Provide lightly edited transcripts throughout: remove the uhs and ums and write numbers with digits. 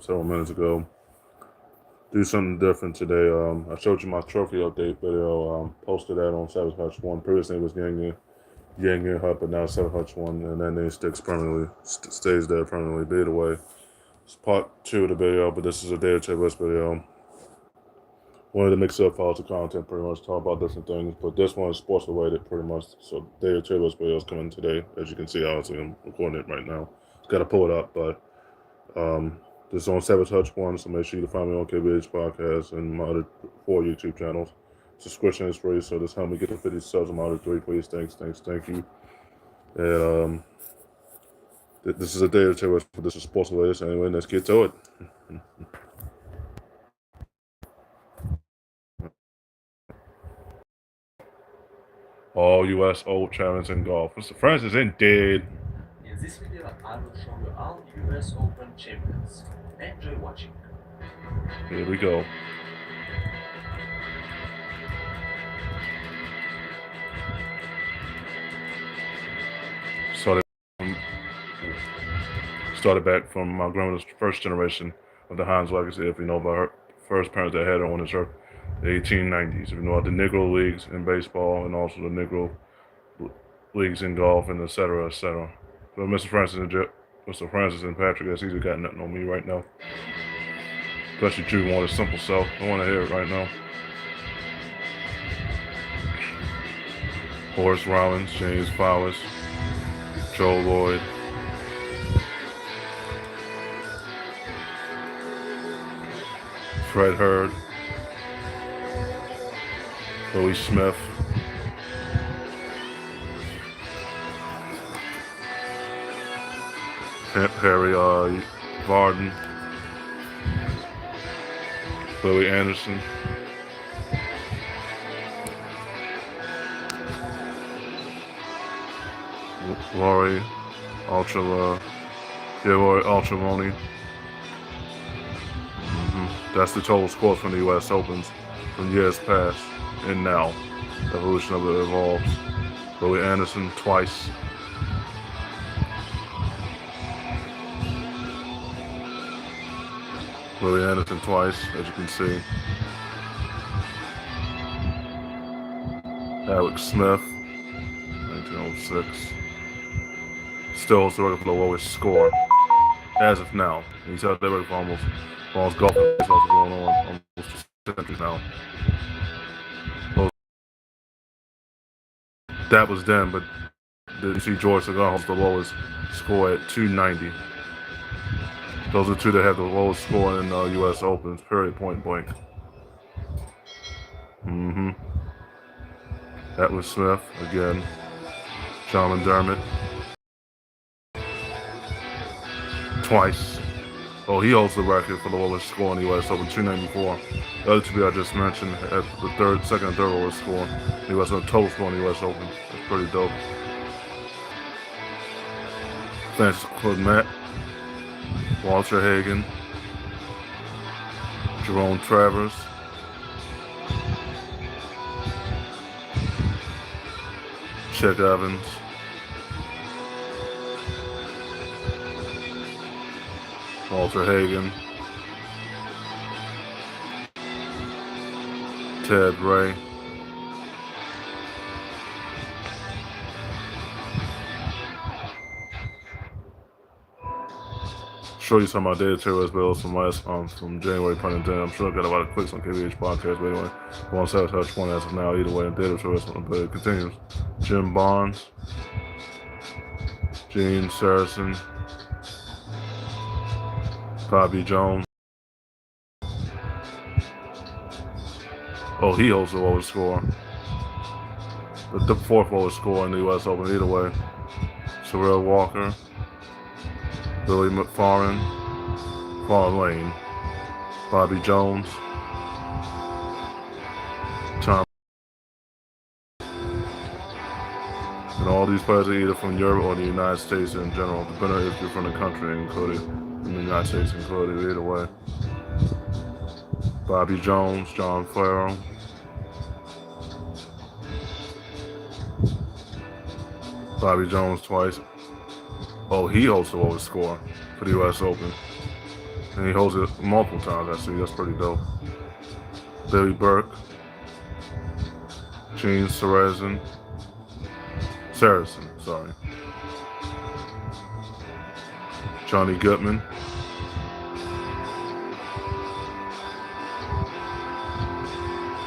several minutes ago. Do something different today. I showed you my trophy update video. Posted that on SavageHutch1. Previously it was Yang Hut, but now SavageHutch1, and that name sticks permanently, stays there permanently. By the way, it's part 2 of the video, but this is a data checklist video. Wanted to mix up files of content, pretty much talk about different things, but this one is sports related, pretty much. So data checklist video is coming today, as you can see. Obviously, I'm recording it right now. Just gotta pull it up, but this is on SavageHutch1, so make sure you find me on KBH Podcast and my other 4 YouTube channels. Subscription is free, so this help me get to 50 subs on my other 3. Please, thank you. And this is a data checklist, but this is sports related. So anyway, let's get to it. All U.S. Old champions in golf. Mr. Francis indeed. In this video, I will show you all US Open champions. Enjoy watching. Here we go. Started back from my grandmother's first generation of the Hans legacy, if you know about her first parents that had her on this earth, the 1890s. If you know about the Negro Leagues in baseball and also the Negro Leagues in golf and etc. etc. So Mr. Francis and Patrick, that's easy got nothing on me right now. Especially Drew want a simple self. I want to hear it right now. Horace Rollins, James Flowers, Joe Lloyd, Fred Hurd, Louis Smith, Harry Varden, Billy Anderson, Rory Ultramoni. That's the total scores from the U.S. Opens from years past and now. The evolution of it evolves. Billy Anderson twice. Billy Anderson twice, as you can see. Alex Smith, 1906. Still holds the record for the lowest score as of now. He's held that record for almost golf and baseball going on almost 2 centuries now. That was then, but you see George Sagan holds the lowest score at 290. Those are 2 that have the lowest score in U.S. Opens, period, point blank. That was Smith, again. John McDermott. Twice. Oh, he holds the record for the lowest score in the U.S. Open, 294. The other 2 I just mentioned at the second and third lowest score. The U.S. Open, total score in the U.S. Open. That's pretty dope. Francis Clement, Walter Hagen, Jerome Travers, Chet Evans, Walter Hagen, Ted Ray, show you some of my data checklist bills from January 2010. I'm sure I got a lot of clicks on KBH Podcast, but anyway, I'm on SavageHutch1 as of now. Either way, data checklist, but it continues. Jim Barnes, Gene Saracen, Bobby Jones. Oh, he holds the lowest score. The 4th lowest score in the U.S. Open, either way. Sorrell Walker, Billy McFarlane, Lane, Bobby Jones, Tom. And all these players are either from Europe or the United States in general, depending if you're from the country included, in the United States included, either way. Bobby Jones, John Farrell, Bobby Jones twice. Oh, he holds the lowest score for the U.S. Open. And he holds it multiple times, I see. That's pretty dope. Billy Burke. Gene Saracen. Sorry. Johnny Goodman.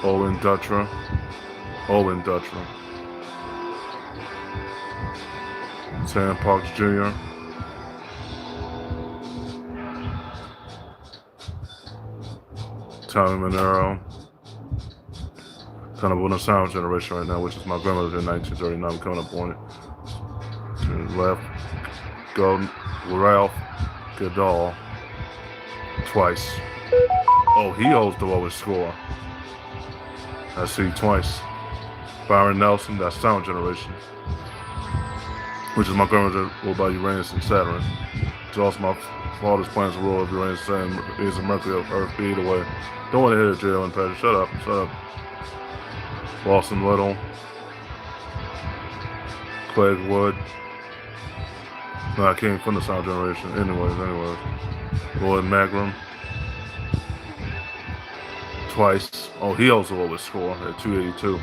Olin Dutra. Sam Parks Jr. Tommy Monero. Kind of on the sound generation right now, which is my grandmother in 1939 coming up on it. To the left, Ralph Goodall twice. Oh, he holds the lowest score. I see twice. Byron Nelson, that's sound generation, which is my grandmother ruled by Uranus and Saturn. It's also my father's planets rule of Uranus and is a Mercury of Earth. Either way, don't want to hit it, Jalen Patrick. Shut up. Boston Little, Craig Wood. No, I came from the sound generation. Anyways. Lloyd Magram. Twice. Oh, he also lowest score at 282.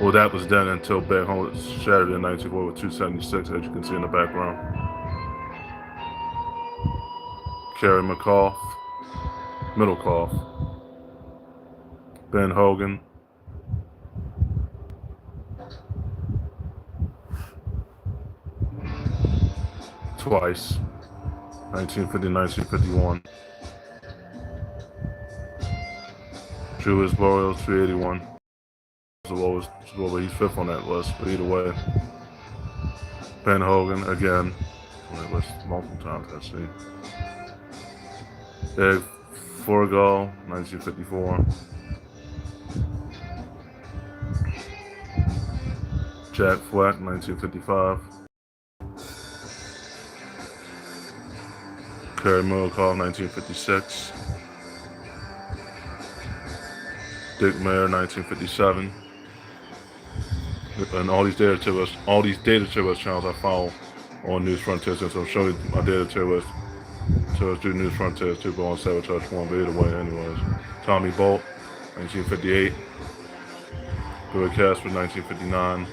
Well, that was then until back home. It shattered in 1994 with 276, as you can see in the background. Kerry Middlecoff. Ben Hogan. Twice. 1950, 1951. Julius Boreal, 381. The lowest, he's fifth on that list, but either way. Ben Hogan, again, on that list multiple times, I see. Ed Forgal, 1954. Jack Flack, 1955. Kerry Middlecoff, 1956. Dick Mayer, 1957. And all these data tier list channels I follow on News Frontiers, and so I'm showing my data tier list. So let's do News Frontiers too, but on SavageHutch1's, but either way, anyways. Tommy Bolt, 1958. Billy Casper, 1959.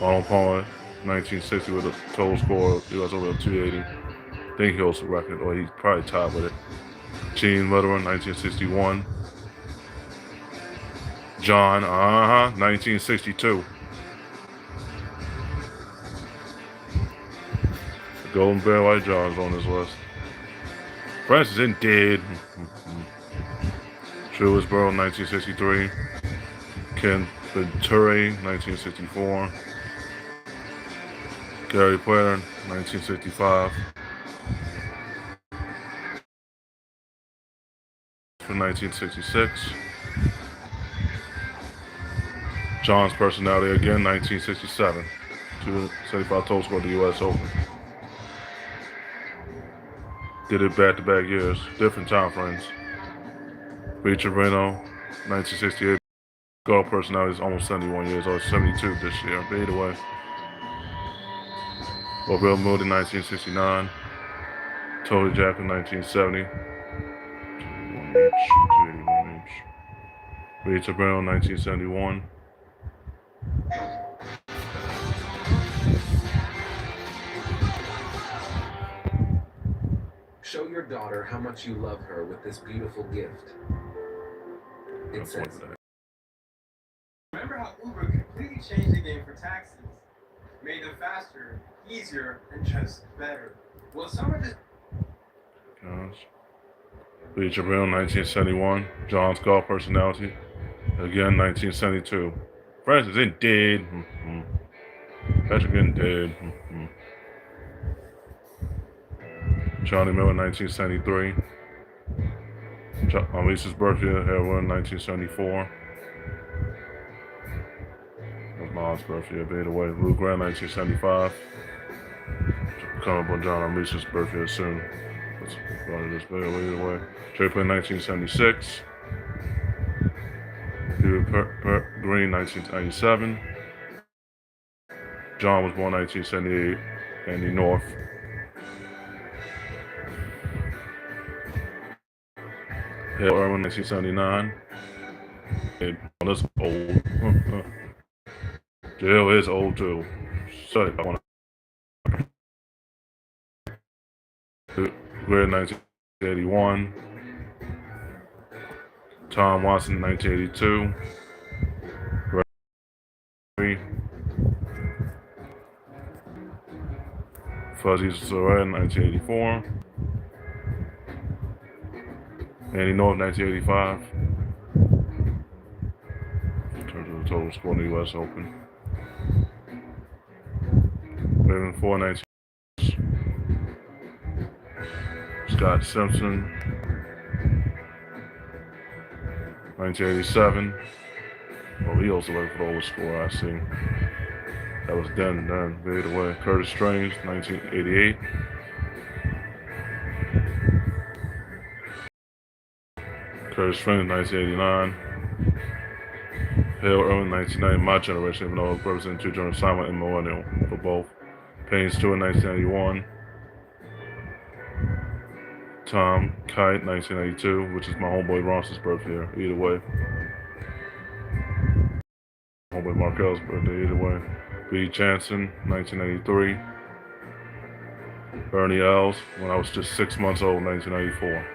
Arnold Palmer, 1960 with a total score of US over 280. I think he holds the record, or he's probably tied with it. Gene Litteran, 1961. John, 1962. The Golden Bear White John's on this list. Francis Indeed. Julius Burrow, 1963. Ken Venturi, 1964. Gary Player, 1965. From 1966. John's personality again, 1967. 275 total score at the U.S. Open. Did it back-to-back years, different time frames. Richard Reno, 1968. Golf personality is almost 71 years old, 72 this year, but either way. Bill Moody, 1969. Tony Jackson, 1970. 281 each. Richard Brown, 1971. Show your daughter how much you love her with this beautiful gift. It says, remember how Uber completely changed the game for taxis? Made them faster, easier, and just better. Well, some of this... Richard Brown, 1971. John's golf personality. Again, 1972. Francis Indeed. Patrick Indeed. Johnny Miller, 1973. Lisa's birthday, heroin, 1974. That was my aunt's birthday, by the way. Lou Grant, 1975. Coming up on John and Lisa's birthday soon. That's probably this video, either way. Jay Play, 1976. Peter Green, 1997. John was born 1978. Andy North. Hale Irwin, 1979. Oh, that's old. Hale is old too. Shut it. I want to. Greer, 1981. Tom Watson, 1982. Fuzzy Sorrell, 1984. Andy North, 1985. In terms of the total score in the U.S. Open. Raven 4, 19. Scott Simpson, 1987. Oh, he also went for the oldest score I see. That was done, fade away. Curtis Strange, 1988. Curtis Strange, 1989. Hale Irwin, 1990. My generation, even though it represented two generations, Simon and Millennial for both. Payne Stewart, 1991. Tom Kite, 1992, which is my homeboy Ronce's birthday. Either way. Homeboy Markel's birthday, either way. B. Jansen, 1993. Bernie Els, when I was just 6 months old, 1994.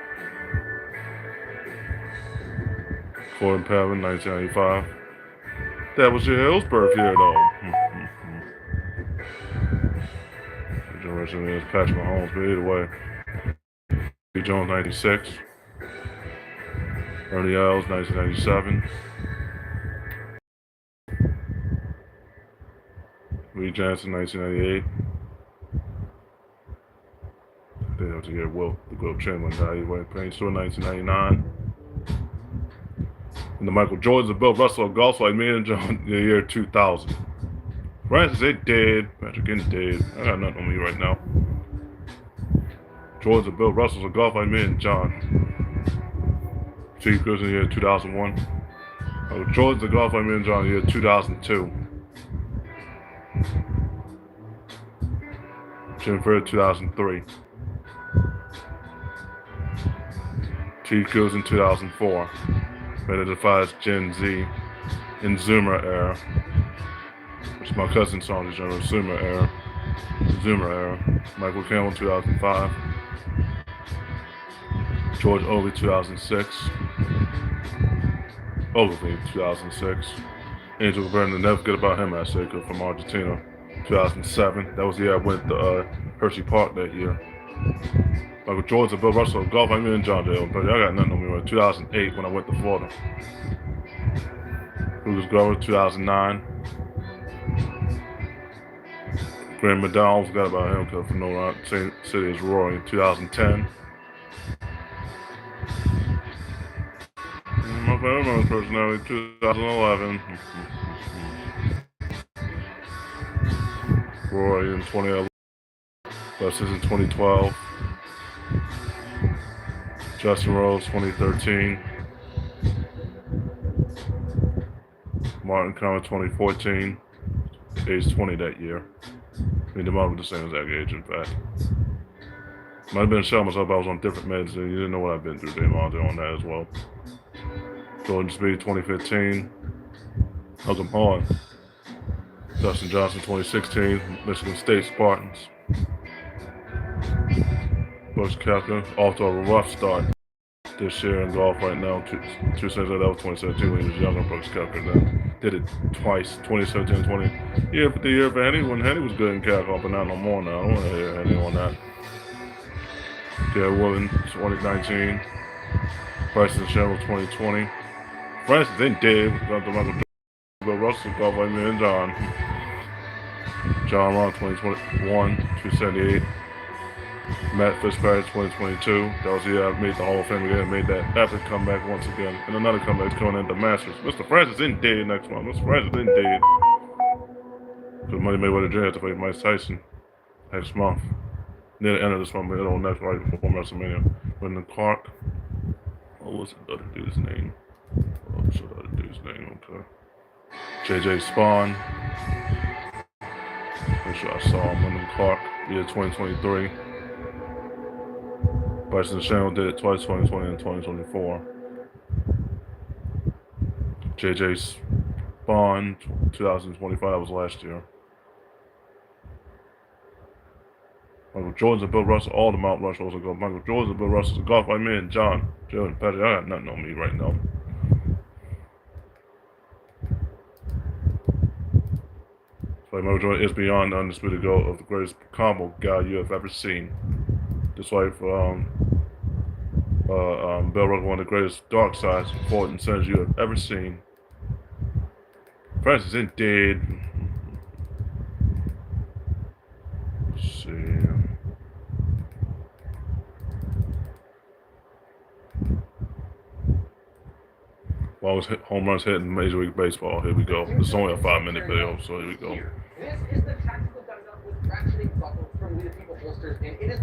Gordon Pavin, 1995. That was your Hill's birthday, though. The generation is Patrick Mahomes, but either way. B. Jones, 96. Ernie Els, 1997. Lee Jansen, 1998. They have to get Will Chamberlain guy. He went Payne Stewart, 1999. And the Michael Jordans of Bill Russell of golf like me and John in the year 2000. Francis, they dead. Patrick getting dead. I got nothing on me right now. Jordans of Bill Russell of golf like me and John. Chief Chris in the year 2001. Jordans of golf like me and John in the year 2002. Jim Fred, 2003. T. Goes in 2004. Identifies Gen Z in Zoomer era. Which is my cousin's song, is Zoomer era. Zoomer era. Michael Campbell, 2005. George Ogilvy, 2006. Ogilvy, 2006. Angel Vernon, never forget about him, I say, from Argentina. 2007. That was the year I went to Hershey Park that year. Michael Jordan and Bill Russell, golf, I mean, John Dale. But I got nothing on me right. 2008 when I went to Florida. Lucas Glover, 2009. Graham McDowell, forgot about him because from no same city as Roy, 2010. My favorite personality, 2011. Roy in 2011. Buses in 2012. Justin Rose, 2013. Martin Connor, 2014. Age 20 that year. I mean, the mom was the same exact age, in fact. Might have been showing myself I was on different meds, and you didn't know what I've been through, Dave Monte, on that as well. Jordan Speed, 2015. Malcolm Horn. Dustin Johnson, 2016. Michigan State Spartans. Bush Koepka, off to a rough start this year in golf right now. Two seasons ago, that was 2017 when he was younger. Brooks Koepka then did it twice, 2017 and 20. Yeah, but the year for Henny, when Henny was good in golf, but not no more now. I don't want to hear Henny on that. Jared Willen, 2019. Bryson DeChambeau, 2020. Francis then Dave, Bill Russell, golf like me and John. John Long, 2021, 278. Matt Fitzpatrick, 2022. That was the year I made the Hall of Fame again, made that epic comeback once again. And another comeback is coming in the Masters. Mr. Francis in dead next month. Mr. Francis in dead. Because Money Mayweather Jr. has to fight Mike Tyson next month. Near the end of this month, but on next right before WrestleMania. Brendan Clark. What was the other dude's name? Oh, shit, the other dude's name, okay. JJ Spawn. Make sure I saw him. Brendan Clark, year 2023. Bryson DeChambeau did it twice, 2020 and 2024. J.J. Bond, 2025, that was last year. Michael Jordan's and Bill Russell, all the Mount Rushmores will go. Michael Jordan's and Bill Russell's a golf like me and John, Joe, and Patrick. I got nothing on me right now. So Michael Jordan is beyond the undisputed GOAT of the greatest combo guy you have ever seen. Just like Bill Russell, one of the greatest dark sides forward and centers you have ever seen. Francis ain't dead. Let's see. Longest home runs hit in Major League Baseball. Here we go. This is only a 5-minute video, so here we go. This is the tactical gun with ratcheting buckles from We the People holsters, and it is.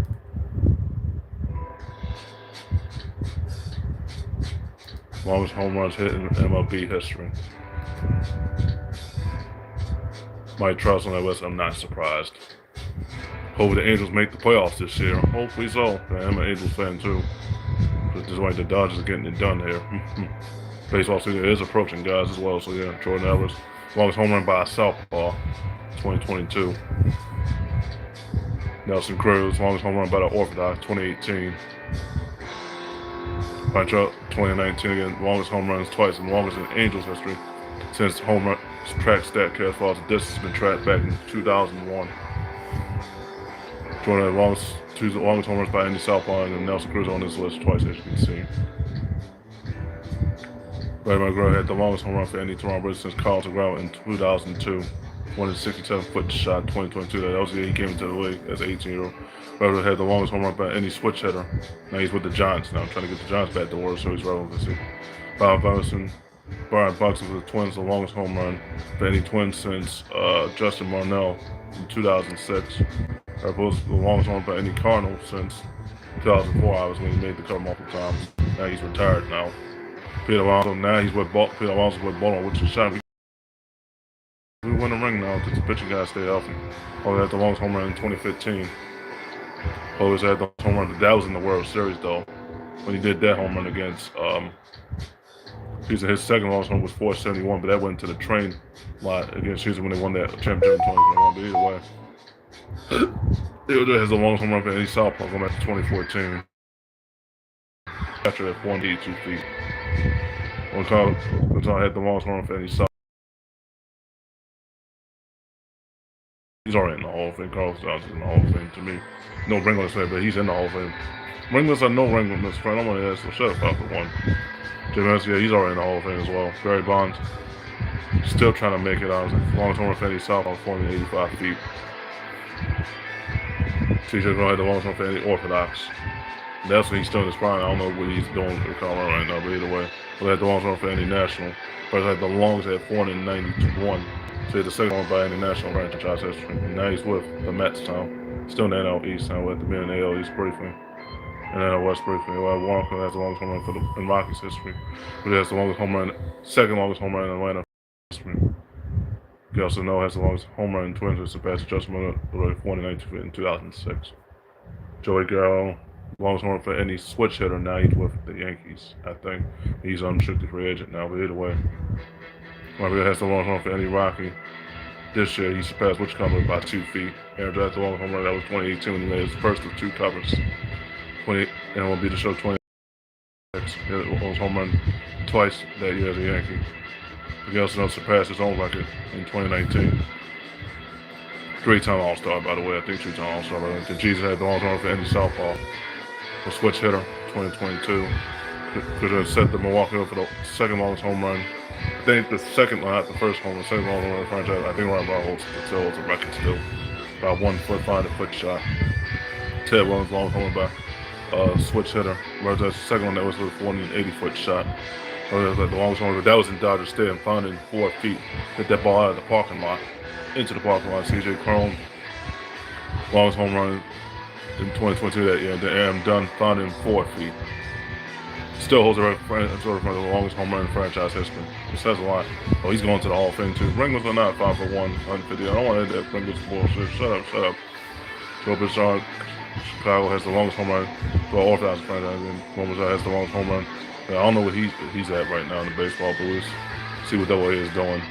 Longest home runs hit in MLB history. Mike Trout on that list, I'm not surprised. Hope the Angels make the playoffs this year. Hopefully so. I'm an Angels fan too. But just like the Dodgers are getting it done here. Baseball season is approaching, guys, as well. So yeah, Jordan Ellis, longest home run by a southpaw, 2022. Nelson Cruz, longest home run by the Orthodox, 2018. Mike Trout, 2019 again, longest home runs twice and longest in Angels history since home run track StatCast falls. The distance has been tracked back in 2001. Jordan had two longest home runs by any southpaw, and Nelson Cruz on this list twice, as you can see. Barry McGraw had the longest home run for any Toronto Blue since Carlton Grau in 2002. 167-foot shot, 2022. That was the year he came into the league as an 18-year-old. Barry had the longest home run by any switch hitter. Now he's with the Giants now, trying to get the Giants back to work, so he's relevancy. Bob Buxton, Brian Buxton for the Twins, the longest home run for any Twins since Justin Marnell in 2006. Barry was the longest home run by any Cardinal since 2004, obviously, when he made the cover multiple times. Now he's retired now. Peter Alonso, now he's with Peter Alonso with Baltimore, which is shot. We win the ring now because the pitching guys stay healthy. Always had the longest home run in 2015. Always had the home run, that was in the World Series though. When he did that home run against, his second longest home was 471, but that went to the train lot against Houston when they won that championship in 2021. But either way, Theodore has the longest home run for any southpaw going back to 2014. After that 182 feet. One time had the longest home run for any south. He's already in the Hall of Fame. Carlos Johnson's in the Hall of Fame to me. No ring on his head, but he's in the Hall of Fame. Ringless or no ring on this friend, I'm gonna ask, so shut up for one. Jim Evans, yeah, he's already in the Hall of Fame as well. Barry Bonds, still trying to make it out. Longest home run for any southpaw, 485 feet. TJ Brown had the longest home run for any Orthodox. That's when he's still in his prime. I don't know what he's doing for Colorado right now, but either way. But had the longest run for any national. But had the longest at 491. So he had the second one by any national franchise history. And now he's with the Mets now. Still in the NL East now. With the being in the AL East briefly. And NL West briefly. Warren has the longest home run in Rockies history. But he has the longest home run, second longest home run in Atlanta history. He also know has the longest home run in Twins, which surpassed Justin Miller 492 in 2006. Joey Gallo. Longest home run for any switch hitter. Now he's with the Yankees, I think. He's unrestricted free agent now, but either way. Marvin has the longest home run for any Rocky. This year he surpassed which cover by 2 feet. Aaron Judge the longest home run, that was 2018 when he made his first of 2 covers. And it will be the show 26. He had the longest home run twice that year as a Yankee. He also surpassed his own record in 2019. 3-time All-Star, by the way. I think 2-time All-Star. But Jesus had the longest home run for any southpaw. A switch hitter, 2022. Could have set the Milwaukee up for the second longest home run. I think the second, not the first home run, second longest home run in the franchise. I think Ron Brown holds a record still. About 1 foot, 500-foot shot. Ted Williams' longest home run by switch hitter. Whereas the second one that was with 180-foot shot. The longest home run, that was in Dodger Stadium, found in 4 feet. Hit that ball out of the parking lot, into the parking lot. CJ Cron, longest home run in 2022 that year. The Aaron Dunn found in 4 feet. Still holds the record for the longest home run in franchise history. It says a lot. Oh, he's going to the Hall of Fame too. Ringless or not, 5 for 1, 150. I don't want to hit that Ringless bullshit. Shut up. Joe Bishop, Chicago has the longest home run for all Orthodox franchise, and Romero has the longest home run. I don't know what he's at right now in the baseball blues. See what Double A is doing.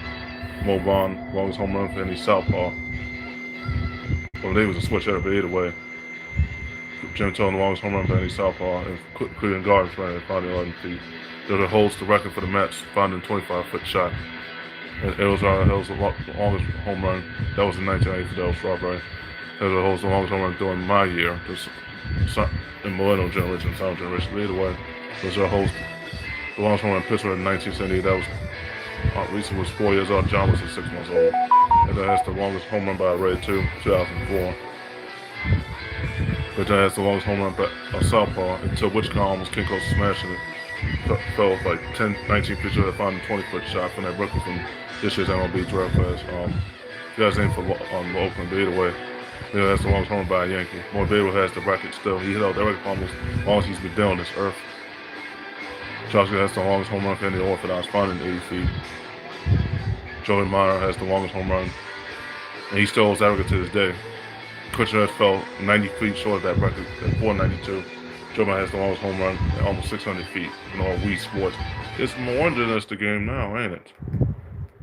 Mo Vaughn, longest home run for any southpaw. Well, they was a switch hitter, but either way. Jim Tone, the longest home run for any southpaw, and Cleveland Gardens ran at 511 feet. That holds the record for the Mets, 525-foot shot. And it was the longest home run. That was in 1980 for Del Strawberry. It holds the longest home run during my year, just in millennial generation, silent generation. But either way, it was holds the longest home run in Pittsburgh in 1978. That was Lisa was 4 years old. John was 6 months old. And then has the longest home run by a Ray too, 2004. But then has the longest home run by a southpaw until Wichita almost came close to smashing it. Fell with like 10, 19 feet short of finding a 20-foot shot from that rookie from this year's MLB draft class. You guys name for Oakland, but either way, that's the longest home run by a Yankee. Morvado has the record still. He held that record almost as long as he's been down this earth. Joshua has the longest home run for any Orthodox, 580 feet. Joey Meyer has the longest home run, and he still holds that record to this day. Kutcher fell 90 feet short of that record at 492. Joe Meyer has the longest home run at almost 600 feet in all Wii sports. It's more than just the game now, ain't it?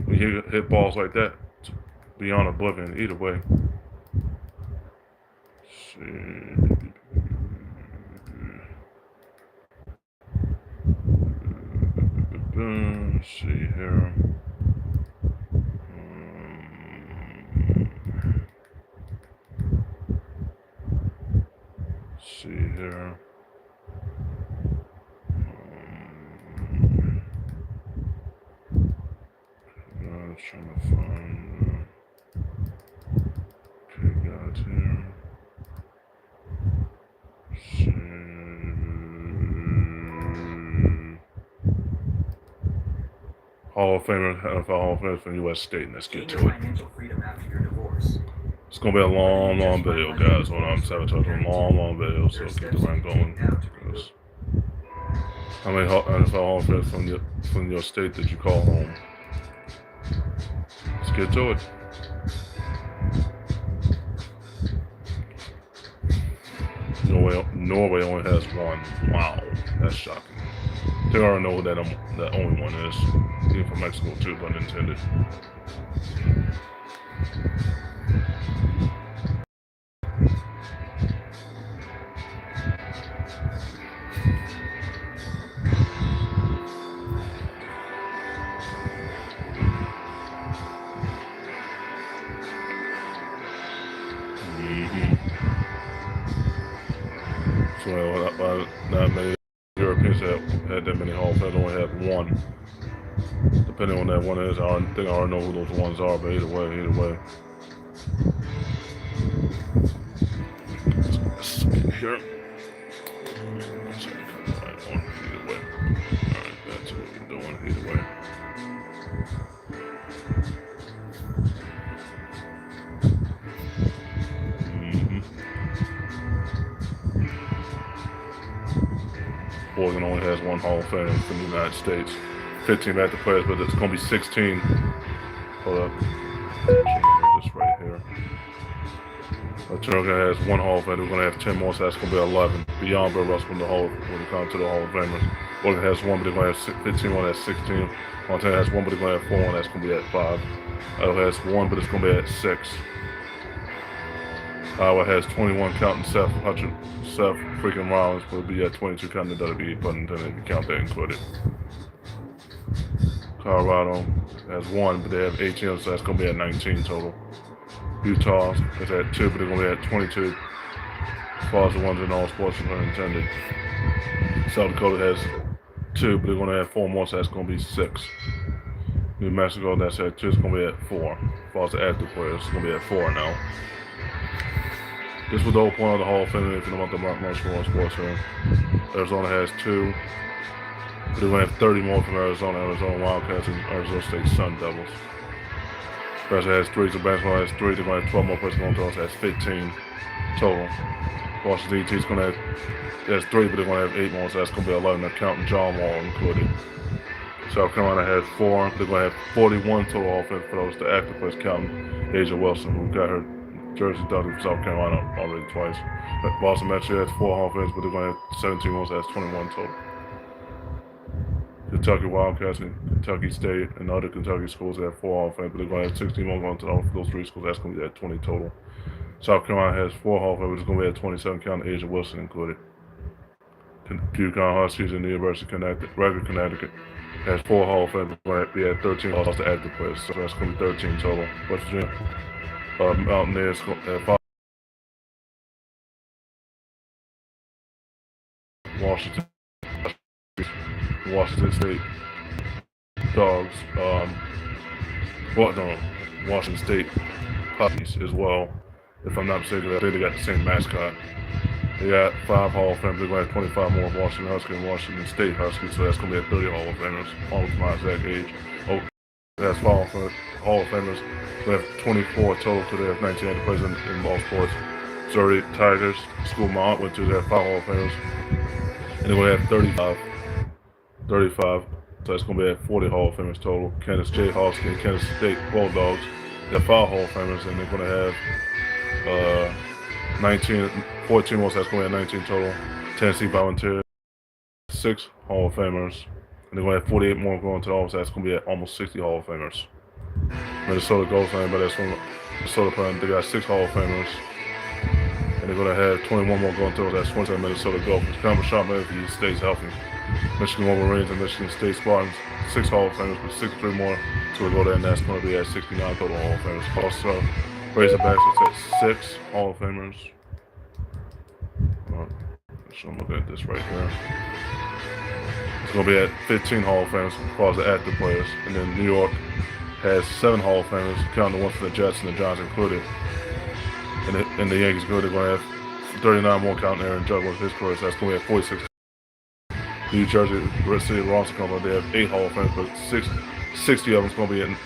When you hit balls like that, it's beyond oblivion. Either way. Let's see here. See here. I'm trying to find. Okay, got here. See. Hall of Famer, NFL Hall of Famer from U.S. State, and let's get to it. It's gonna be a long video, guys. When I'm SavageHutch, a long video, so get the rant going. How many NFL Hall of Famers from your state did you call home? Let's get to it. Norway only has one. Wow, that's shocking. I think I already know who that only one is. Even from Mexico too, pun intended. So not many Europeans had that many Hall of Famers, only had one. Depending on that one is, I think I already know who those ones are, but either way. Let's get here. Either way. Alright, that's what we're doing, either way. Oregon only has one Hall of Fame from the United States. 15 active players, but it's going to be 16. Hold up. This right here. Oregon has one Hall of Fame. We're going to have 10 more, so that's going to be 11. Beyond Bill Russell when it comes to the Hall of Famers. Oregon has one, but they're going to have 15, one that's 16. Montana has one, but they're going to have 4, and that's going to be at 5. Iowa has one, but it's going to be at 6. Iowa has 21 counting Seth freaking Rollins, but it'll be at 22 counting the WWE, but then if you count that included. Colorado has 1, but they have 18, so that's going to be at 19 total. Utah is at 2, but they're going to be at 22. As far as the ones in all sports are intended. South Dakota has 2, but they're going to have 4 more, so that's going to be 6. New Mexico, that's at 2, it's going to be at 4. As far as the active players, it's going to be at 4 now. This was the whole point of the Hall of Fame, if you know about the most sports here. Arizona has 2. But they're going to have 30 more from Arizona Wildcats, and Arizona State Sun Devils. Nebraska has 3, so basketball has 3. They're going to have 12 more players going to that's 15 total. Washington D.C. is going to have 3, but they're going to have 8 more, so that's going to be 11. They're counting John Wall included. South Carolina has 4. They're going to have 41 total offense for those. The active players counting Asia Wilson, who got her jersey done for South Carolina already twice. But Boston Metro has 4 offense, but they're going to have 17 more, so that's 21 total. Kentucky Wildcats and Kentucky State and other Kentucky schools that have 4 Hall of Famers, but they're going to have 16 more going to those 3 schools. That's going to be at 20 total. South Carolina has 4 Hall of Famers. It's going to be at 27, counting Asia Wilson included. UConn Huskies and the University of Connecticut has 4 Hall of Famers. Going to be at 13 Hall to active players, so that's going to be 13 total. West Virginia Mountaineers at 5. Washington State Dogs, Washington State Puppies as well. If I'm not mistaken, I think they got the same mascot. They got 5 Hall of Famers. They're going to have 25 more Washington Huskies and Washington State Huskies, so that's going to be at 30 Hall of Famers, almost my exact age. That's 5 Hall of Famers. They have 24 total, so they have 19 active players in all sports. Missouri Tigers, school my aunt went to, they have 5 Hall of Famers. And they're going to have 35. So that's going to be at 40 Hall of Famers total. Kansas Jayhawks and Kansas State Bulldogs, they have 5 Hall of Famers, and they're going to have 14 more, so that's going to be at 19 total. Tennessee Volunteers, 6 Hall of Famers, and they're going to have 48 more going to the Hall, so that's going to be at almost 60 Hall of Famers. Minnesota Ghost, but that's from Minnesota Prime, they got 6 Hall of Famers. And they're going to have 21 more going through. That's 27 Minnesota Gulf. It's kind of a sharp man if he stays healthy. Michigan Wolverines and Michigan State Spartans, 6 Hall of Famers, but 63 more to go there, and that's going to be at 69 total Hall of Famers. Also, Razorbacks is at 6 Hall of Famers. So I'm looking at this right here. It's going to be at 15 Hall of Famers as far as the active players. And then New York has 7 Hall of Famers, counting the ones for the Jets and the Giants included. And the Yankees go, they're going to have 39 more counting Aaron Judge with his career, so that's going to be at 46. New Jersey, Red City, Ronson Company, they have 8 Hall of Famers, but 60 of them's going to be in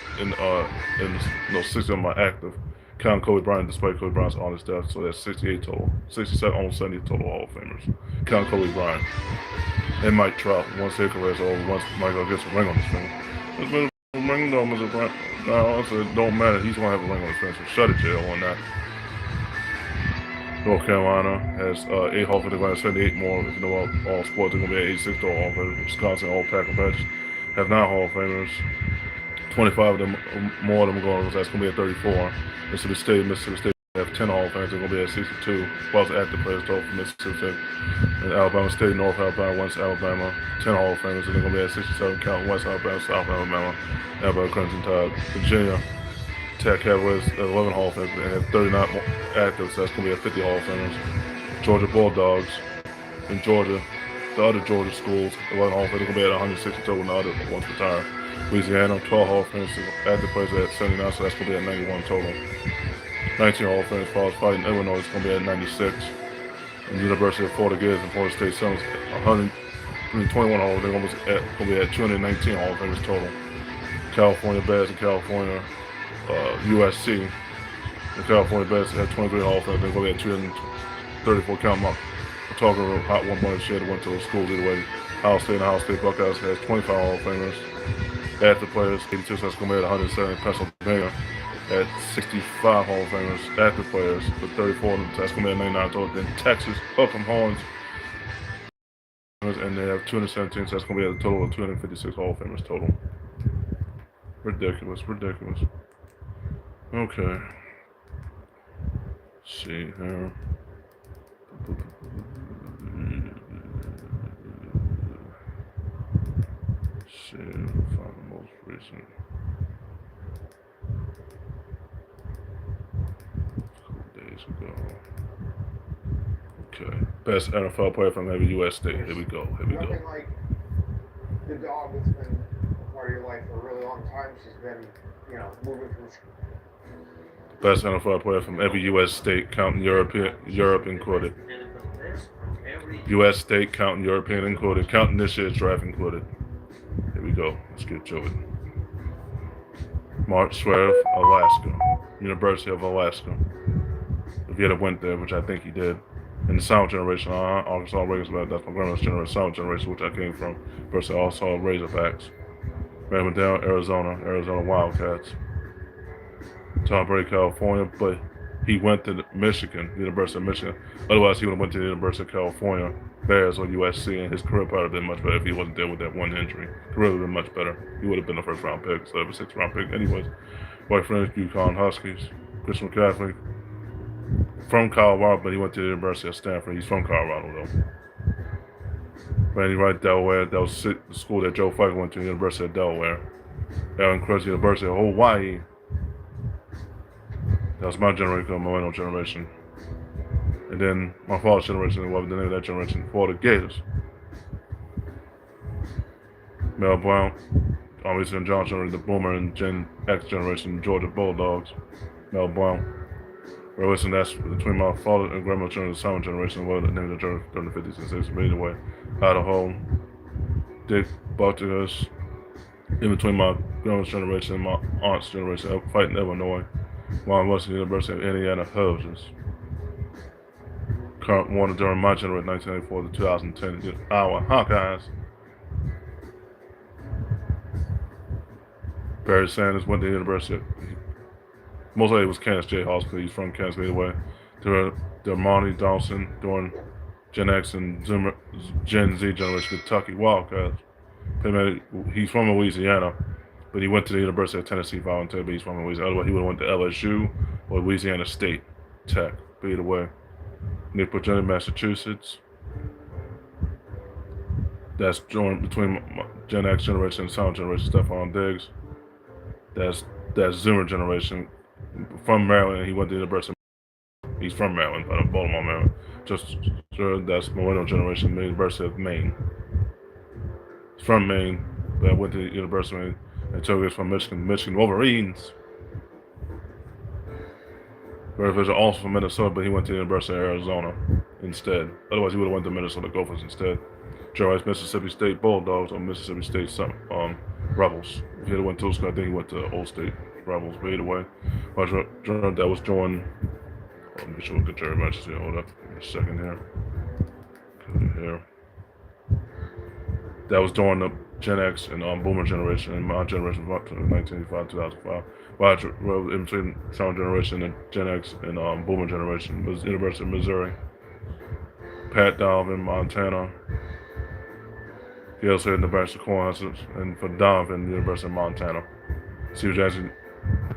60 of them are active. Counting Kobe Bryant, despite Kobe Bryant's honest death, so that's 68 total. 67, almost 70 total Hall of Famers. Counting Kobe Bryant. And Mike Trout, once their career's over, once Michael gets a ring on his finger. There's been a ring though, Mr. Bryant. No, it don't matter, he's going to have a ring on his finger, so shut it, jail on that. North Carolina has 8 Hall of Famers, they're going to have 78 more. If you know about all sports, they're going to be at 86 total Hall of Famers. Wisconsin, all Packer Badgers have 9 Hall of Famers. 25 of them, more of them going, so that's going to be at 34. Mississippi State have 10 Hall of Famers, they're going to be at 62. Plus active players total for Mississippi State. And Alabama State, North Alabama, West Alabama, 10 Hall of Famers, and they're going to be at 67. Counting West Alabama, South Alabama, Alabama Crimson Tide. Virginia Tech have 11 Hall of Famers and have 39 active, so that's going to be at 50 Hall of Famers. Georgia Bulldogs in Georgia, the other Georgia schools, 11 Hall of Famers, they're going to be at 160 total, and the other ones retired. Louisiana, 12 Hall of Famers, active players at 79, so that's going to be at 91 total. 19 Hall of Famers, Falls Fighting, Illinois is going to be at 96. And University of Florida Gators and Florida State Seminoles, 121 Hall of Famers, they're going to be at 219 Hall of Famers total. California Bears and California USC. The California Bears have 23 Hall of Famers, they're going to be at 234. Count them up. We're talking about hot one bunch of shit that went to those schools either way. Ohio State and Ohio State Buckeyes has 25 Hall of Famers. Active players, 82, so that's going to be at 170. Pennsylvania at 65 Hall of Famers. Active players with 34 of them, so that's going to be at 99 total. Then Texas, Hook 'em Horns, and they have 217, so that's going to be at a total of 256 Hall of Famers total. Ridiculous. Okay. Let's see here. See, find the most recent. A couple days ago. Okay. Best NFL player from every U.S. state. Here we go. Nothing like the dog that's been a part of your life for a really long time. She's been, moving from. Best NFL player from every U.S. state, counting Europe included. U.S. state, counting European included, counting this year's draft included. Here we go. Let's get to it. Mark Swerve, Alaska. University of Alaska. If he had went there, which I think he did. In the South generation, Arkansas Razorbacks, that's my grandma's generation, South generation, which I came from, versus Arkansas Razorbacks. Raymond Arizona Wildcats. Tom Brady, California, but he went to Michigan, University of Michigan. Otherwise, he would have went to the University of California, Bears, or USC, and his career probably would have been much better if he wasn't there with that one injury. Career would have been much better. He would have been a first-round pick instead of a sixth-round pick. Anyways, white friends, UConn Huskies, Christian McCaffrey, from Colorado, but he went to the University of Stanford. He's from Colorado, though. Randy Wright, Delaware. That was the school that Joe Flacco went to, the University of Delaware. Aaron Cruz, University of Hawaii. That was my generation, my millennial generation. And then my father's generation, what was the name of that generation? Florida Gators. Mel Brown, obviously Johnson, the Boomer and Gen X generation, Georgia Bulldogs. Mel Brown. Well, listen, that's between my father and grandma's generation, the summer generation, what the name of the generation during the 50s and 60s. But anyway, Idaho, Dick Butkus, in between my grandma's generation and my aunt's generation, fighting Illinois. Ron Russell, University of Indiana Hoosiers. Kurt Warner during my generation, 1984 to 2010, Iowa Hawkeyes. Barry Sanders went to the University. Most likely it was Kansas Jayhawks because he's from Kansas anyway. Dermonti Dawson during Gen X and Gen Z generation, Kentucky Wildcats. He's from Louisiana, but he went to the University of Tennessee volunteer, but he's from Louisiana. Otherwise, he would have went to LSU or Louisiana State Tech. But either way, Nick Virginia, Massachusetts. That's joined between Gen X generation and Sound generation, Stephon Diggs. That's Zoomer generation. From Maryland, he went to the University of He's from Maryland, out of Baltimore, Maryland. Just sure that's millennial generation, the University of Maine. He's from Maine, but I went to the University of Maine. And so he's from Michigan Wolverines. Barry Fisher also from Minnesota, but he went to the University of Arizona instead. Otherwise, he would have went to Minnesota Gophers instead. Joe Rice, Mississippi State Bulldogs or Mississippi State Rebels. If he had went to school, I think he went to Old State Rebels. But either way, that was joined. Let me show look at Jerry Manchester. Hold up, give me a second here. Here. That was during the Gen X and Boomer generation, and my generation from 1985 2005. Well, in between Sound generation and Gen X and Boomer generation was University of Missouri. Pat Donovan, Montana. He also had Nebraska Cornhuskers, and for Donovan, University of Montana. Steve Jackson,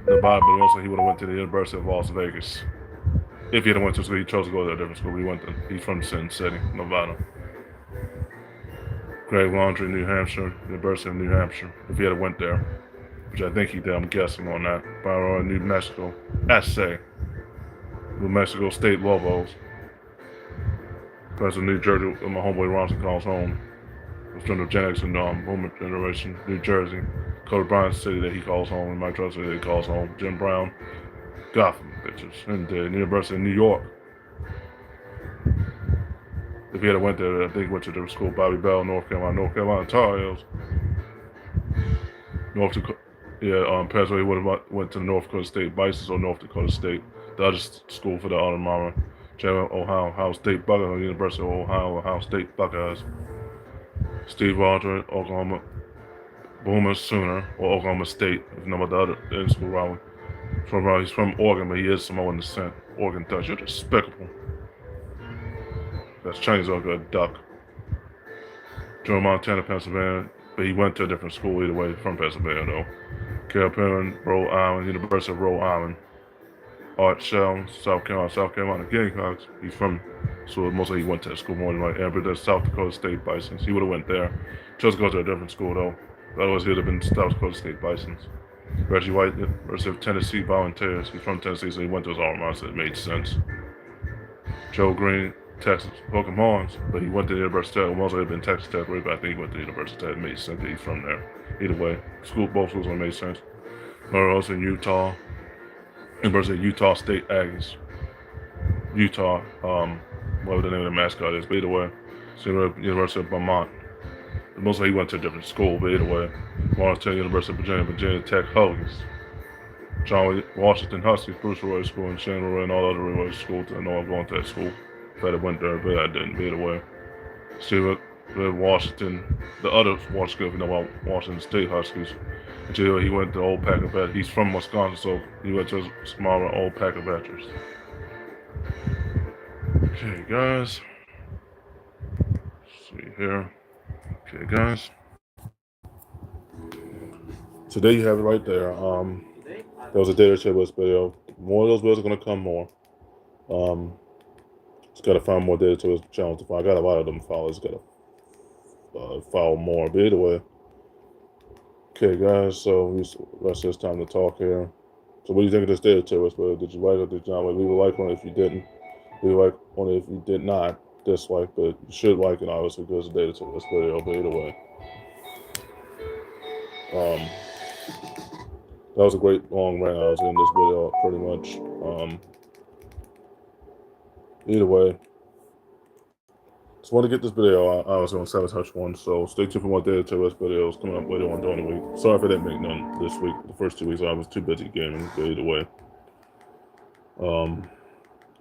Nevada, but also he would have went to the University of Las Vegas. If he had went to school, he chose to go to a different school. He's from Sin City, Nevada. Greg Laundrie, New Hampshire, University of New Hampshire. If he had went there, which I think he did, I'm guessing on that. Byron, New Mexico, New Mexico State Lobos. President New Jersey, where my homeboy Ronson calls home. From the Gen X and Boomer generation, New Jersey. Kobe Bryant City that he calls home, and Mike Trout City that he calls home. Jim Brown, Gotham, bitches. And the University of New York. If he had went there, I think he went to different school. Bobby Bell, North Carolina Tar Heels. North Dakota, Pennsylvania would have went to the North Dakota State Bisons or North Dakota State, the other school for the alma mater. Ohio State Buckeyes, University of Ohio State Buckeyes. Steve Aldridge, Oklahoma Boomer Sooner, or Oklahoma State, if you know about the other in-school rivalry. He's from Oregon, but he is Samoan descent. Oregon Dutch, you're despicable. That's Chinese or a duck. Joe Montana, Pennsylvania, but he went to a different school either way, from Pennsylvania though. Caleb Perrin, Rhode Island, University of Rhode Island. Art Shell, South Carolina Gamecocks. He's from, so mostly he went to school more than right. Amber does South Dakota State Bisons. He would have went there. Chose to go to a different school though. Otherwise he would have been South Dakota State Bisons. Reggie White, University of Tennessee Volunteers. He's from Tennessee, so he went to his alma mater, so it made sense. Joe Green, Texas Hook'em Horns, but he went to the University of Tech. Mostly had been Texas Tech, but I think he went to the University of Tech. It made sense that he's from there. Either way, both schools only made sense. Also in Utah. University of Utah State Aggies. Utah, whatever the name of the mascot is, but either way, University of Vermont. Mostly he went to a different school, but either way, Washington, University of Virginia Tech Hokies. John Washington Huskies, Bruce Roy School, and Shannon Roy, and all other Roy schools. I know I'm going to that school. If I went there, but I didn't, but either way. Steve Washington, the other Washington, if you know about Washington State Huskies. Until he went to Old Packer Badgers. He's from Wisconsin, so he went to smaller Old Packer Badgers. Okay, guys. See here. Okay, guys. Today you have it right there. Today I That was a data checklist video. More of those videos are gonna come more. Just gotta find more data to his channel to find. I got a lot of them followers. Gotta follow more. But either way. Okay, guys. So rest of this time to talk here. So what do you think of this data checklist video? Did you like it? Did you not? Leave a like on it if you didn't. Leave a like on it if you did not. Dislike, but you should like it obviously because it's a data checklist video. But either way. That was a great long rant I was in this video, pretty much. Either way, just want to get this video out. I was on SavageHutch1's, so stay tuned for more data checklist videos coming up later on during the week. Sorry if I didn't make none this week. The first 2 weeks I was too busy gaming, but either way.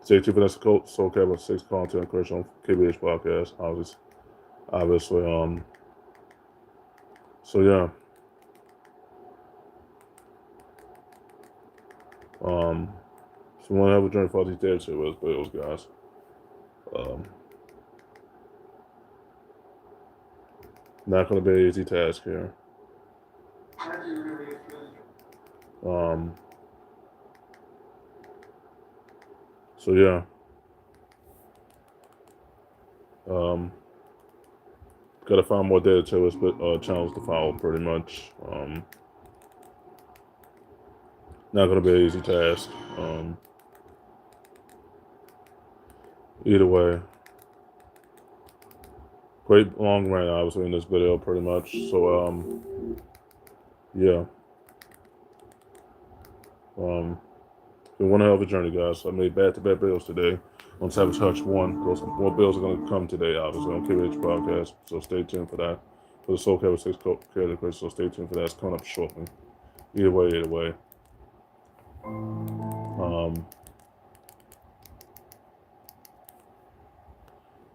Stay tuned for this Soul Calibur 6 content creation on KBH Podcast, obviously. So yeah. So we want to have a journey for all these data checklist videos, guys. Not going to be an easy task here. So yeah. Gotta find more data checklist channels to follow, pretty much. Not gonna be an easy task. Either way. Great long rant, obviously, in this video, pretty much. So, yeah. Been one hell of a journey, guys. I made back-to-back videos today on SavageHutch1. Those more videos are going to come today, obviously, on KBH Podcast. So stay tuned for that. For the Soul Calibur 6 character quiz, so stay tuned for that. It's coming up shortly. Either way.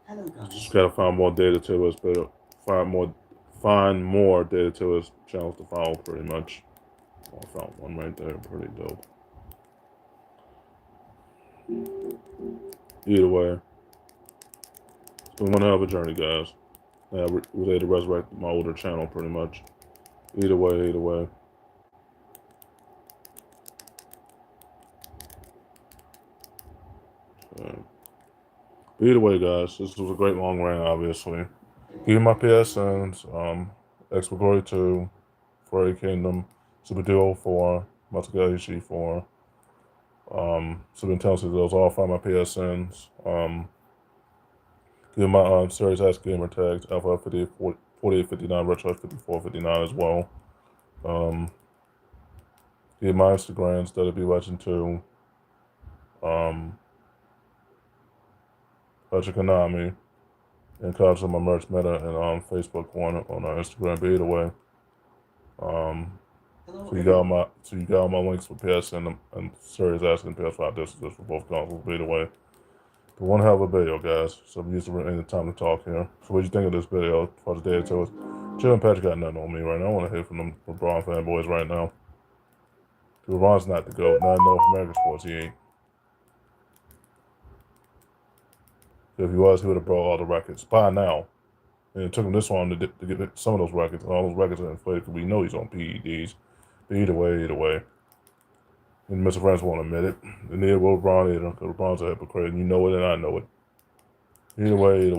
Hello guys. Just gotta find more data to us, but find more data to us channels to follow, pretty much. Oh, I found one right there, pretty dope. Either way, it's been one hell of a journey, guys. I was able to resurrect my older channel, pretty much. Either way. Either way, guys, this was a great long rant, obviously. Give my PSNs, Expert Glory 2, Furry Kingdom, Super Duo 4, Matsugashi 4, Super Intensity, those all find my PSNs. Give my Series S gamer tags, Alpha 4859, Retro 5459 as well. Give my Instagrams, that'll be Legend 2. Konami, and comments on my merch meta and Facebook one on our Instagram. But either way, so you got all my links for PSN and Series S and PS5 discs for both consoles. But either way, but one hell of a video, guys. So I'm using any time to talk here. So what do you think of this video? For the day to us, Jill and Patrick got nothing on me right now. I want to hear from them LeBron fanboys right now. LeBron's not the GOAT. Not in North American sports, he ain't. If he was, he would have brought all the records by now. And it took him this long to get some of those records. And all those records are inflated because we know he's on PEDs. But either way. And Mr. Friends won't admit it. And neither will LeBron either, because LeBron's a hypocrite. And you know it and I know it. Either way.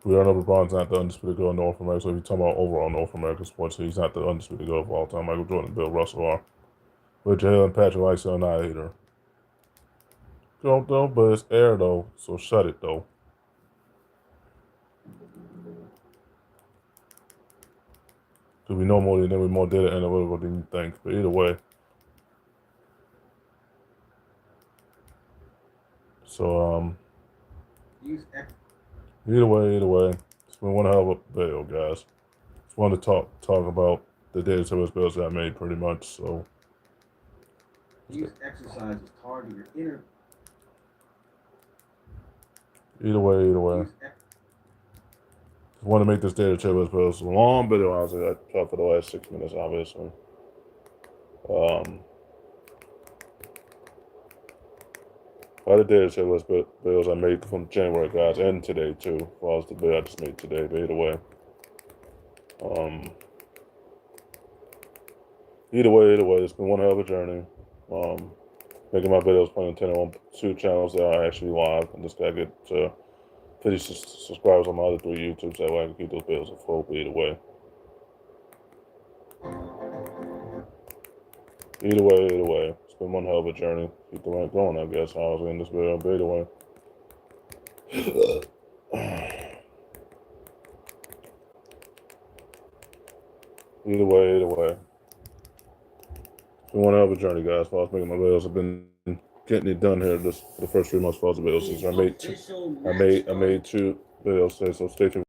We all know LeBron's not the undisputed GOAT in North America. So if you're talking about overall North American sports, he's not the undisputed GOAT of all time. Michael Jordan and Bill Russell are. But Jalen and Patrick likes are not either. Don't though, but it's air though, so shut it though. Cause we know more than we more data analytical than you think. But either way. So either way. It's been one hell of a video, guys. Just wanted to talk about the data service bills that I made pretty much, so Use exercise as target your inner. either way. Just want to make this data checklist, but it's a long video. I was like, I talked for the last 6 minutes, obviously. I did say list videos I made from January, guys, and today too. As far as the video I just made today, but either way. Either way, it's been one hell of a journey. Making my videos, playing intended on 2 channels that are actually live, and just gotta get to 50 subscribers on my other 3 YouTubes, that way I can keep those videos afloat. But either way. Either way, it's been one hell of a journey. Keep the rant going, I guess. I was in this video, but either way. Either way. It's been one hell of a journey, guys. As far as making my videos, I've been getting it done here just for the first 3 months. As far as the videos, since I made 2 videos today, so stay tuned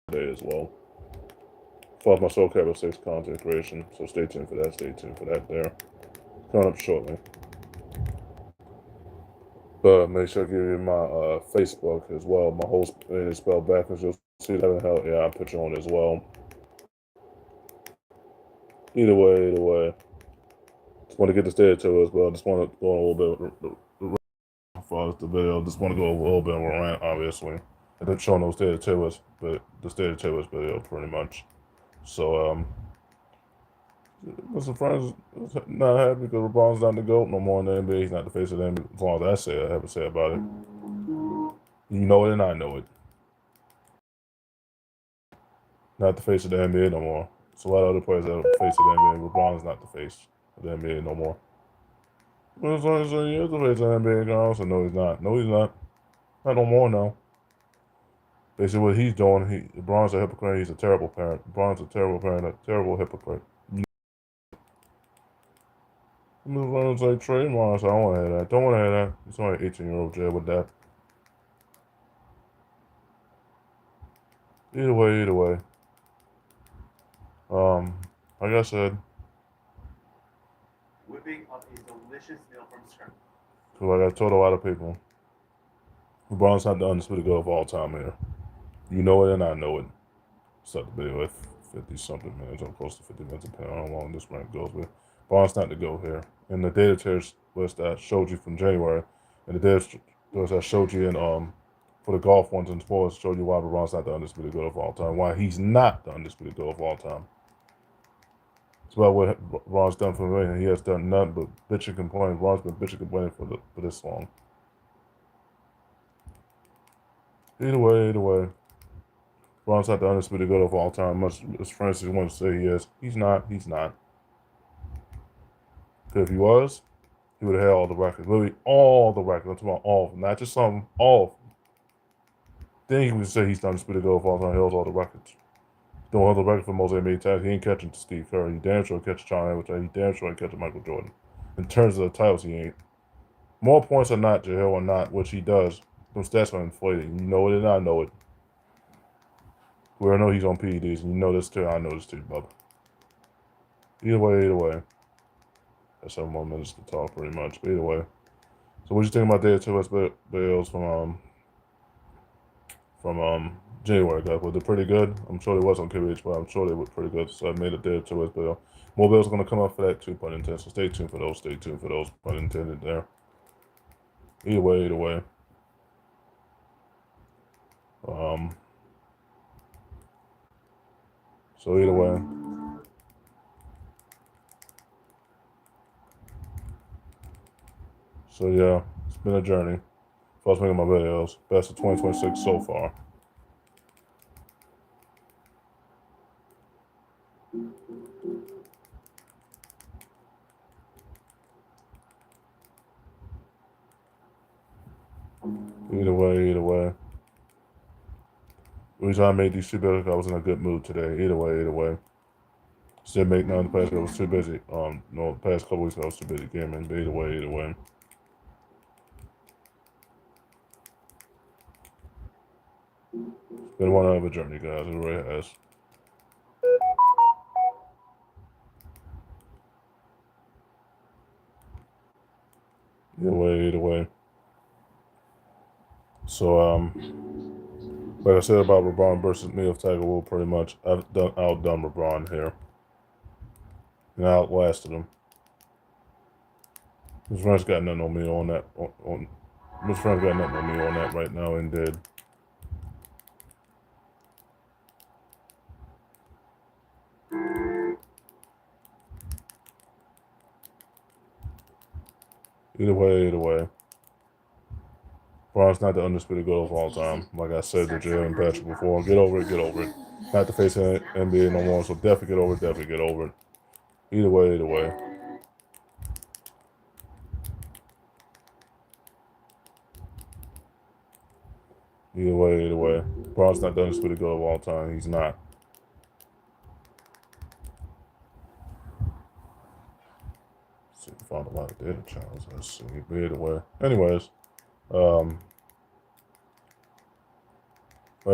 for today as well. As far as my Soul Capital 6 content creation, so stay tuned for that. Stay tuned for that there. Coming up shortly. But make sure I give you my Facebook as well. My whole name is spelled backwards. You'll see that. Yeah, I'll put you on as well. Either way. Just want to get this there to us, but I just want to go a little bit as far as the video. Just want to go a little bit of a rant, obviously. I didn't show no state of Taylor's, but the state of Taylor's video pretty much. So some friends not happy because LeBron's not the GOAT no more in the NBA. He's not the face of the NBA. As long as I have to say about it. You know it and I know it. Not the face of the NBA no more. It's a lot of other players that are the face of the NBA. LeBron's not the face of the NBA no more. Well, as long as he is the face of the NBA, I also know he's not. No, he's not. Not no more now. Basically, what he's doing, LeBron's a hypocrite. He's a terrible parent. LeBron's a terrible parent, a terrible hypocrite. LeBron's like Trey Morris. I don't want to hear that. Don't want to hear that. He's only 18-year-old jail with that. Either way. Like I said, Whipping up a delicious meal from scratch. because like I told a lot of people, LeBron's not the undisputed GOAT of all time here. You know it and I know it. Start the video at 50-something minutes, or close to 50 minutes, depending on how long this rant goes. But LeBron's not the GOAT here. And the data tiers list that I showed you from January, and the data list I showed you in for the golf ones and sports, showed you why LeBron's not the undisputed GOAT of all time. Why he's not the undisputed GOAT of all time. It's about what LeBron's done for me, and he has done nothing but bitch and complain. LeBron's been bitch and complaining for this long. Either way. LeBron's not the undisputed GOAT of all time. Much as Francis wants to say he is. He's not. Because if he was, he would have had all the records. Literally all the records. I'm talking about all of them. Not just some, all of them. Then he would say he's the undisputed GOAT of all time. He holds all the records. Don't hold the record for most NBA titles. He ain't catching Steve Curry. He damn sure catching John Evans. He damn sure ain't catching Michael Jordan. In terms of the titles, he ain't. More points or not, Jahil or not, which he does. Those stats are inflated. You know it and I know it. I know he's on PEDs, and you know this too. I know this too, bub. Either way. That's 7 more minutes to talk, pretty much. But either way. So what you think about the two videos from January, guys? Were they pretty good? I'm sure they was on KBH, but I'm sure they were pretty good. So I made a day to it video. More videos are gonna come up for that too, pun intended. So stay tuned for those. Pun intended there. Either way. So either way. So yeah, it's been a journey. If I was making my videos, best of 2026 so far. Either way. The reason I made these 2 videos, I was in a good mood today. Either way. Still make none. The past week I was too busy. The past couple weeks I was too busy gaming. But either way. It's been one hell of a journey, guys. It really has. Either way. So, like I said about LeBron versus me of Tiger Woods, pretty much, I've outdone LeBron here. And I outlasted him. His friends got nothing on me on that. His friends got nothing on me on that right now, and dead. Either way. Braun's not the undisputed GOAT of all time. Like I said to Jay and Patrick before, get over it. Not to face the NBA no more, so definitely get over it. Either way. Either way. Braun's not the undisputed GOAT of all time. He's not. Let's see, found a lot of data channels. Let's see. But either way. Anyways, I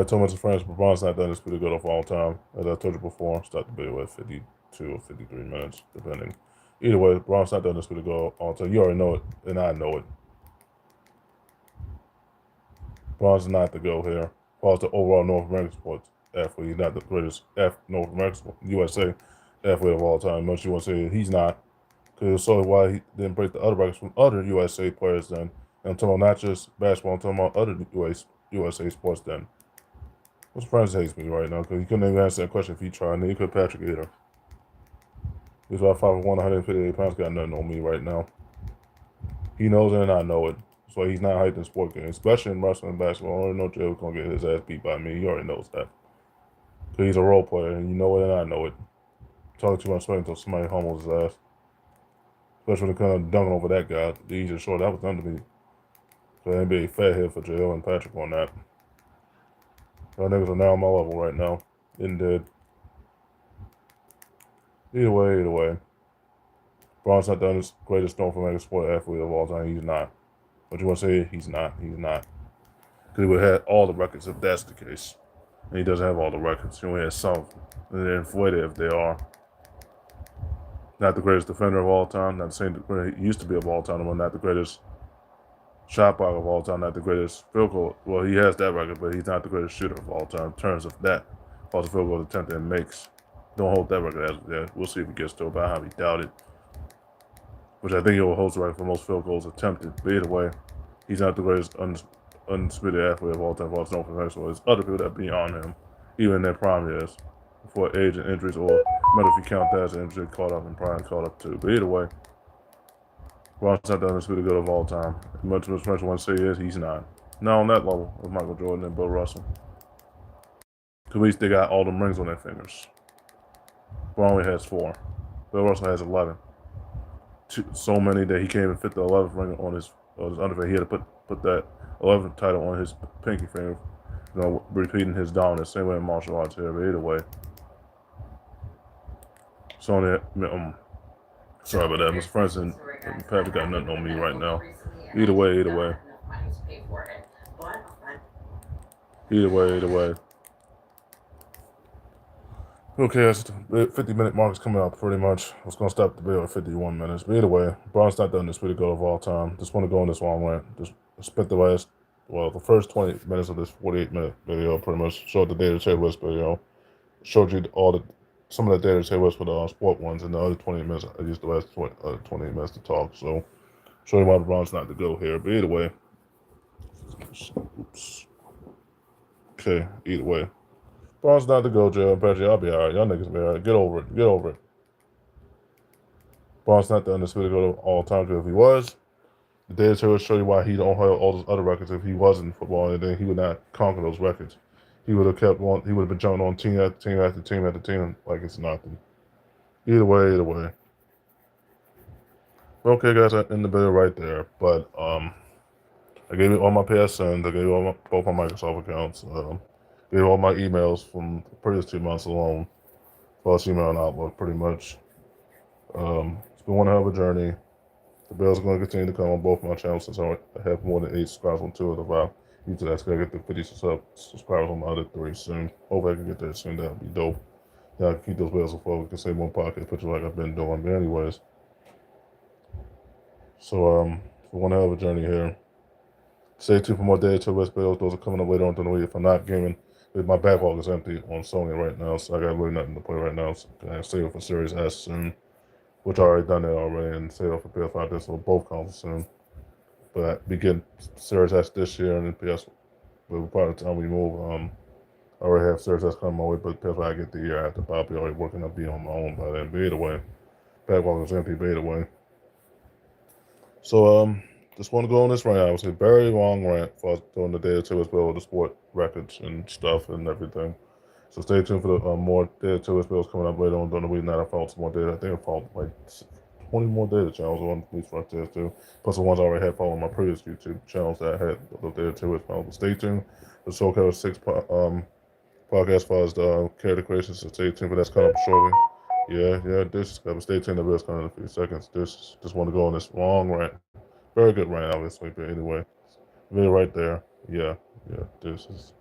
told my friends, but Braun's not the undisputed GOAT of all time. As I told you before, start the video at 52 or 53 minutes, depending. Either way, Braun's not the undisputed GOAT of all time. You already know it, and I know it. Braun's not the GOAT here. Braun's the overall North American sports athlete. He's not the greatest North American USA athlete of all time. Much you want to say he's not, because so why he didn't break the other records from other USA players then. And I'm talking about not just basketball, I'm talking about other USA sports then. What's friends hates me right now because he couldn't even answer that question if he tried, and he could Patrick either. He's about 5'1", 158 pounds, got nothing on me right now. He knows it and I know it. That's why he's not hyped in sport games, especially in wrestling and basketball. I already know Jay was going to get his ass beat by me. He already knows that. Because he's a role player, and you know it and I know it. Talking too much sweat until somebody humbles his ass. Especially when it comes to dunking over that guy. The easiest short that was done to me. So NBA fat head for JL and Patrick on that. Y'all niggas are now on my level right now. In dead. Either way. Braun's not the greatest North American sport athlete of all time. He's not. What you want to say? He's not. Because he would have had all the records if that's the case. And he doesn't have all the records. He only has some. And they're inflated if they are. Not the greatest defender of all time. Not the same he used to be of all time. But not the greatest shot blocker of all time. Not the greatest field goal. Well, he has that record, but he's not the greatest shooter of all time in terms of that. All the field goals attempted and makes. Don't hold that record as of yet. We'll see if he gets to it, but I highly doubt it. Which I think he will hold the record for most field goals attempted. But either way, he's not the greatest undisputed athlete of all time for all North America. So there's other people that are beyond him, even in their prime years, before age and injuries, or no matter if you count that as an injury caught up and prime caught up too. But either way, Braun's not the undisputed GOAT of all time. As much as French want to say he is, he's not. Not on that level of Michael Jordan and Bill Russell. At least they got all them rings on their fingers. Braun only has 4. Bill Russell has 11. So many that he can't even fit the 11th ring on his underfinger. He had to put that 11th title on his pinky finger. You know, repeating his dominance, same way in martial arts here. But either way, so sorry about that. Mr. Friends and Patrick got nothing on me right now. Either way. Okay, that's the 50-minute mark is coming up pretty much. I was going to stop the video at 51 minutes. But either way, Braun's not the undisputed GOAT of all time. Just want to go on this long rant. Just spent the first 20 minutes of this 48-minute video pretty much showed the data Tay West video. Showed you some of the data Tay West for the sport ones, and the other 20 minutes, I used the last 20 minutes to talk. So, show you why Braun's not the GOAT here. But either way, okay, either way. Braun's not the GOAT, Joe and Patrick. I'll be alright. Y'all niggas be alright. Get over it. Braun's not the undisputed GOAT of all time. If he was, the data Tay would show you why he don't have all those other records. If he wasn't in football, and then he would not conquer those records. He would have kept on. He would have been jumping on team after team like it's nothing. Either way. Okay, guys, I end the video right there. But I gave you all my PSNs. I gave you both my Microsoft accounts. Gave you all my emails from the previous 2 months alone. Plus email and Outlook, pretty much. It's been one hell of a journey. The bills are going to continue to come on both my channels since I have more than 8 subscribers on 2 of the five. Usually that's going to get to 50 subscribers on the other 3 soon. Hope I can get there soon. That would be dope. Yeah, I can keep those bills afloat. We can save more pocket pictures like I've been doing. But anyways. So, it's one hell of a journey here. Stay tuned for more Day 2 West videos. Those are coming up later on in the week. If I'm not gaming, my backlog is empty on Sony right now, so I got really nothing to play right now. So I can stay with a Series S soon. which I already done that already, and sale for PS5 this on both consoles soon. But we get Series S this year, and then PS. But by the time we move, I already have Series S coming my way, but PS5 I get the year after. But I'll be already working up, be on my own by then. But either way, backlog is empty. But either way. So just want to go on this rant. I would say very long rant for doing the day or two as well with the sport records and stuff and everything. So stay tuned for the more Data 2 bills coming up later on during the week. Not I found some more data. I think I found like 20 more data channels on these frontiers too. Plus the ones I already had following my previous YouTube channels that had the Data 2 bills. But stay tuned for SoCal 6 podcast as far as the character creation. So stay tuned for that's coming up shortly. Yeah, this is coming. Stay tuned, the bill's coming in a few seconds. Just want to go on this long rant. Very good rant, obviously, but anyway. Video right there. Yeah, this is